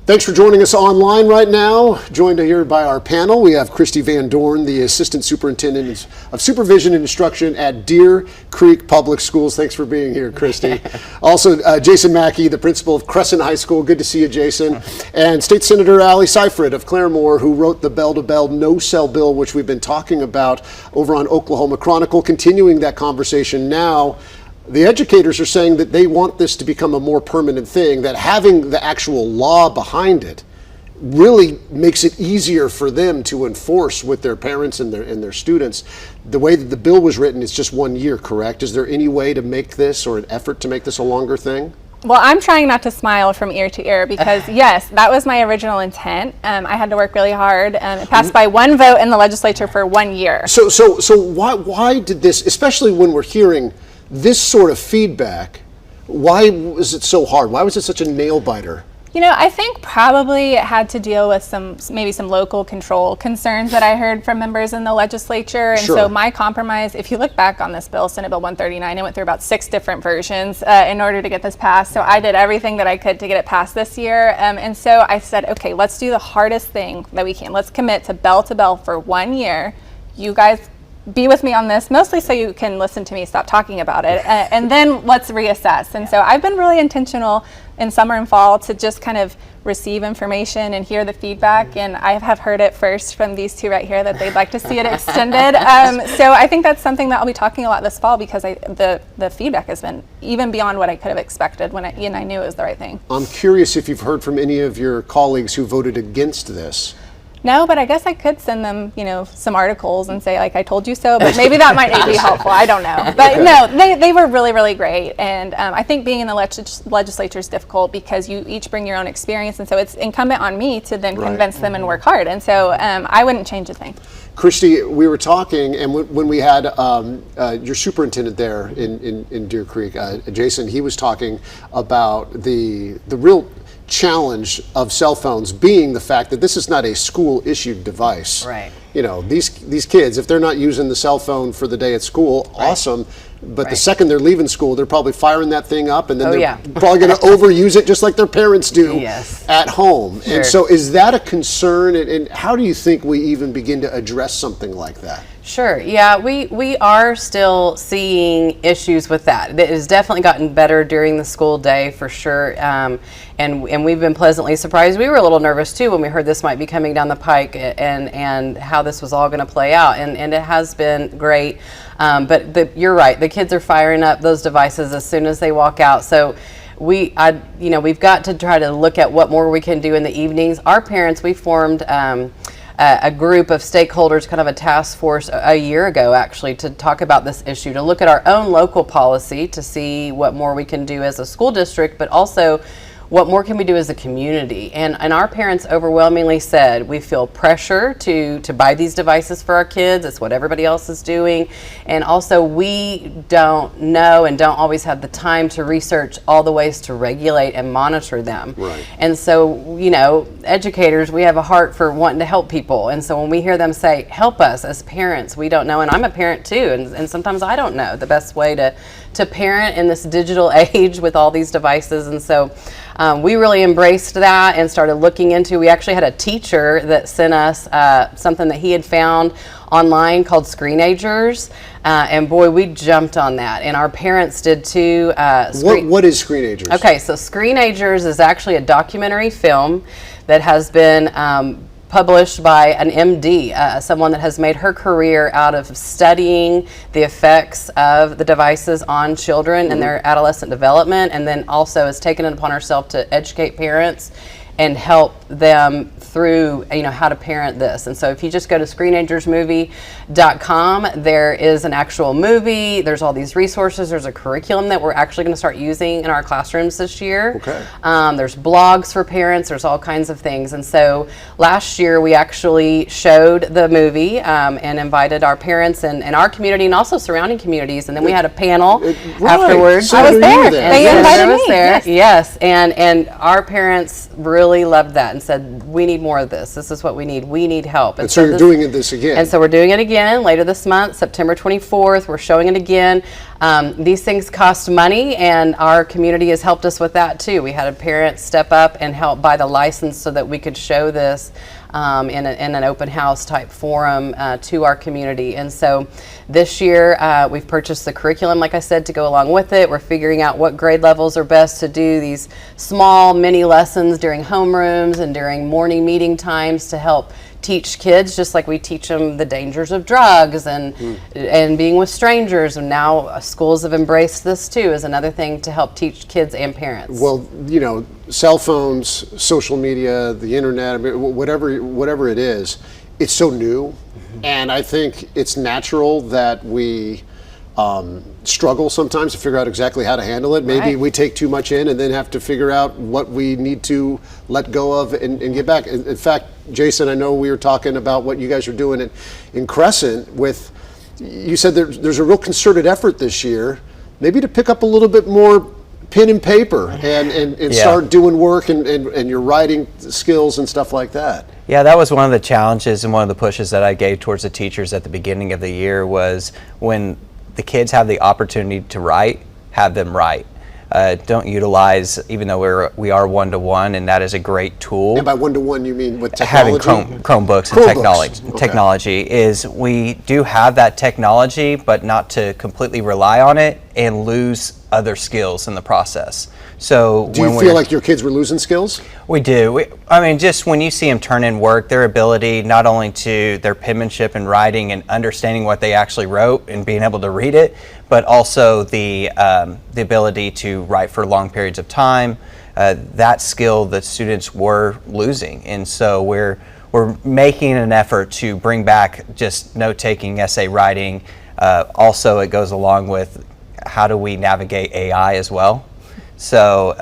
Thanks for joining us online right now. Joined here by our panel, we have Christy Van Dorn, the Assistant Superintendent of Supervision and Instruction at Deer Creek Public Schools. Thanks for being here, Christy. Also, Jason Mackey, the principal of Crescent High School. Good to see you, Jason. And State Senator Ali Seifert of Claremore, who wrote the bell-to-bell no-cell bill, which we've been talking about over on Oklahoma Chronicle. Continuing that conversation now, the educators are saying that they want this to become a more permanent thing, that having the actual law behind it really makes it easier for them to enforce with their parents and their students. The way that the bill was written is just 1 year, correct? Is there any way to make this, or an effort to make this a longer thing? Well, I'm trying not to smile from ear to ear because, yes, that was my original intent. I had to work really hard. It passed by one vote in the legislature for 1 year. So why did this, especially when we're hearing this sort of feedback, why was it so hard? Why was it such a nail biter? You know, I think probably it had to deal with maybe some local control concerns that I heard from members in the legislature. And Sure. So my compromise, if you look back on this bill, Senate Bill 139, it went through about 6 different versions in order to get this passed. So I did everything that I could to get it passed this year. And so I said, okay, let's do the hardest thing that we can. Let's commit to bell for 1 year. You guys be with me on this, mostly so you can listen to me stop talking about it, and then let's reassess. And so I've been really intentional in summer and fall to just kind of receive information and hear the feedback, and I have heard it first from these two right here that they'd like to see it extended. So I think that's something that I'll be talking a lot this fall, because the feedback has been even beyond what I could have expected when I knew it was the right thing. I'm curious if you've heard from any of your colleagues who voted against this. No, but I guess I could send them, some articles and say, like, I told you so, but maybe that might not be helpful. I don't know. But no, they were really, really great. And I think being in the legislature is difficult because you each bring your own experience. And so it's incumbent on me to then convince them and work hard. And so I wouldn't change a thing. Christy, we were talking, and when we had your superintendent there in Deer Creek, Jason, he was talking about the real challenge of cell phones being the fact that this is not a school-issued device. Right. These kids, if they're not using the cell phone for the day at school, awesome. But the second they're leaving school, they're probably firing that thing up, and then they're probably going to overuse it just like their parents do at home. Sure. And so is that a concern, and how do you think we even begin to address something like that? Sure. Yeah, we are still seeing issues with that. It has definitely gotten better during the school day for sure, and we've been pleasantly surprised. We were a little nervous too when we heard this might be coming down the pike and how this was all going to play out, and it has been great. But you're right. The kids are firing up those devices as soon as they walk out. So we've got to try to look at what more we can do in the evenings. Our parents, we formed a group of stakeholders, kind of a task force a year ago actually, to talk about this issue, to look at our own local policy to see what more we can do as a school district, but also what more can we do as a community. And our parents overwhelmingly said, we feel pressure to buy these devices for our kids. It's what everybody else is doing. And also we don't know and don't always have the time to research all the ways to regulate and monitor them. Right. And so, educators, we have a heart for wanting to help people. And so when we hear them say, help us as parents, we don't know. And I'm a parent too. And sometimes I don't know the best way to parent in this digital age with all these devices. And so we really embraced that and started looking into. We actually had a teacher that sent us something that he had found online called Screenagers, and boy, we jumped on that, and our parents did too. What is Screenagers? Okay, so Screenagers is actually a documentary film that has been published by an MD, someone that has made her career out of studying the effects of the devices on children and their adolescent development, and then also has taken it upon herself to educate parents and help them through how to parent this. And so if you just go to screenagersmovie.com, there is an actual movie, there's all these resources, there's a curriculum that we're actually going to start using in our classrooms this year. Okay. There's blogs for parents, there's all kinds of things. And so last year we actually showed the movie and invited our parents and our community and also surrounding communities, and then we had a panel afterwards. So I was there. They invited me. Yes, and our parents really really loved that and said, we need more of this. This is what we need. We need help. And so you're doing this again. And so we're doing it again later this month, September 24th. We're showing it again. These things cost money, and our community has helped us with that too. We had a parent step up and help buy the license so that we could show this in an open house type forum to our community. And so this year we've purchased the curriculum, like I said, to go along with it. We're figuring out what grade levels are best to do these small mini lessons during homerooms and during morning meeting times to help teach kids, just like we teach them the dangers of drugs and being with strangers. And now schools have embraced this too as another thing to help teach kids and parents. Well, you know, cell phones, social media, the internet, I mean, whatever it is, it's so new. And I think it's natural that we struggle sometimes to figure out exactly how to handle it. Maybe Right. we take too much in and then have to figure out what we need to let go of and get back. In fact, Jason, I know we were talking about what you guys are doing in Crescent with, you said there's a real concerted effort this year, maybe to pick up a little bit more pen and paper and start doing work and your writing skills and stuff like that. Yeah, that was one of the challenges and one of the pushes that I gave towards the teachers at the beginning of the year was when the kids have the opportunity to write, have them write. Don't utilize, even though we are one-to-one, and that is a great tool. And by one-to-one, you mean with technology? Having Chromebooks and technology is we do have that technology, but not to completely rely on it and lose other skills in the process. So do you feel like your kids were losing skills? We do. I mean, just when you see them turn in work, their ability not only to their penmanship and writing and understanding what they actually wrote and being able to read it, but also the ability to write for long periods of time. That skill that students were losing, and so we're making an effort to bring back just note-taking, essay writing. Also, it goes along with how do we navigate AI as well. So,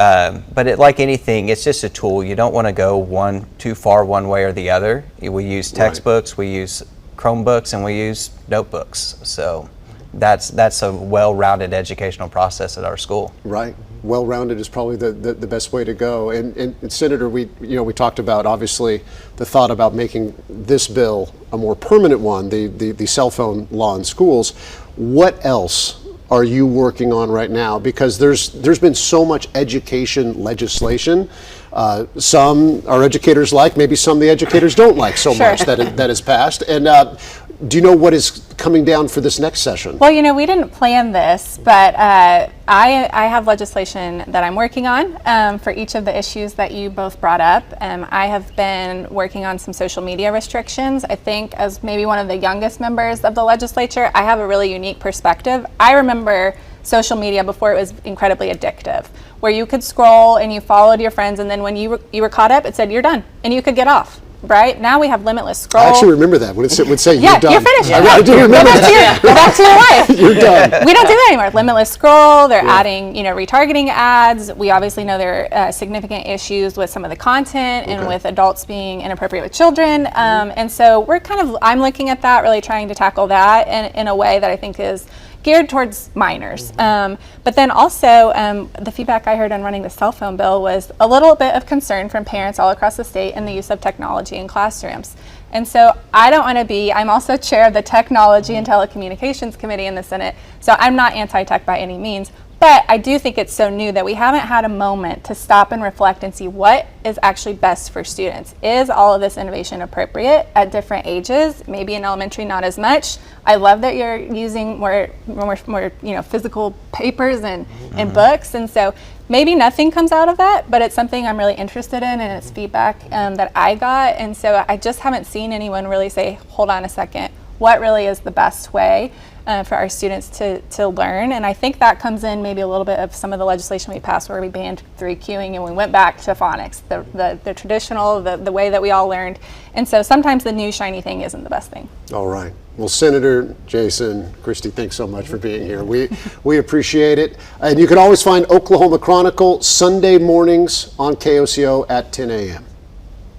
but like anything, it's just a tool. You don't want to go too far one way or the other. We use textbooks, we use Chromebooks, and we use notebooks. So that's a well-rounded educational process at our school. Right. Well-rounded is probably the best way to go. And Senator, we talked about obviously the thought about making this bill a more permanent one, the cell phone law in schools. What else are you working on right now? Because there's been so much education legislation. Some our educators like, maybe some the educators don't like so much that is passed. And do you know what is coming down for this next session? Well, we didn't plan this, but I have legislation that I'm working on for each of the issues that you both brought up. I have been working on some social media restrictions. I think as maybe one of the youngest members of the legislature, I have a really unique perspective. I remember social media before it was incredibly addictive, where you could scroll and you followed your friends, and then when you were caught up, it said you're done, and you could get off. Right now we have limitless scroll. I actually remember that when it would say you're done. You're finished. Yeah. I do remember that. Go back to your life. You're done. We don't do that anymore. Limitless scroll. They're adding, retargeting ads. We obviously know there are significant issues with some of the content and with adults being inappropriate with children. And so I'm looking at that, really trying to tackle that in a way that I think is geared towards minors. But then also the feedback I heard on running the cell phone bill was a little bit of concern from parents all across the state in the use of technology in classrooms. And so I'm also chair of the Technology and Telecommunications Committee in the Senate, so I'm not anti-tech by any means. But I do think it's so new that we haven't had a moment to stop and reflect and see what is actually best for students. Is all of this innovation appropriate at different ages? Maybe in elementary, not as much. I love that you're using more physical papers and books, and so maybe nothing comes out of that, but it's something I'm really interested in, and it's feedback that I got, and so I just haven't seen anyone really say, hold on a second, what really is the best way for our students to learn? And I think that comes in maybe a little bit of some of the legislation we passed where we banned 3Qing and we went back to phonics, the traditional, the way that we all learned. And so sometimes the new shiny thing isn't the best thing. All right. Well, Senator, Jason, Christy, thanks so much for being here. We appreciate it. And you can always find Oklahoma Chronicle Sunday mornings on KOCO at 10 a.m.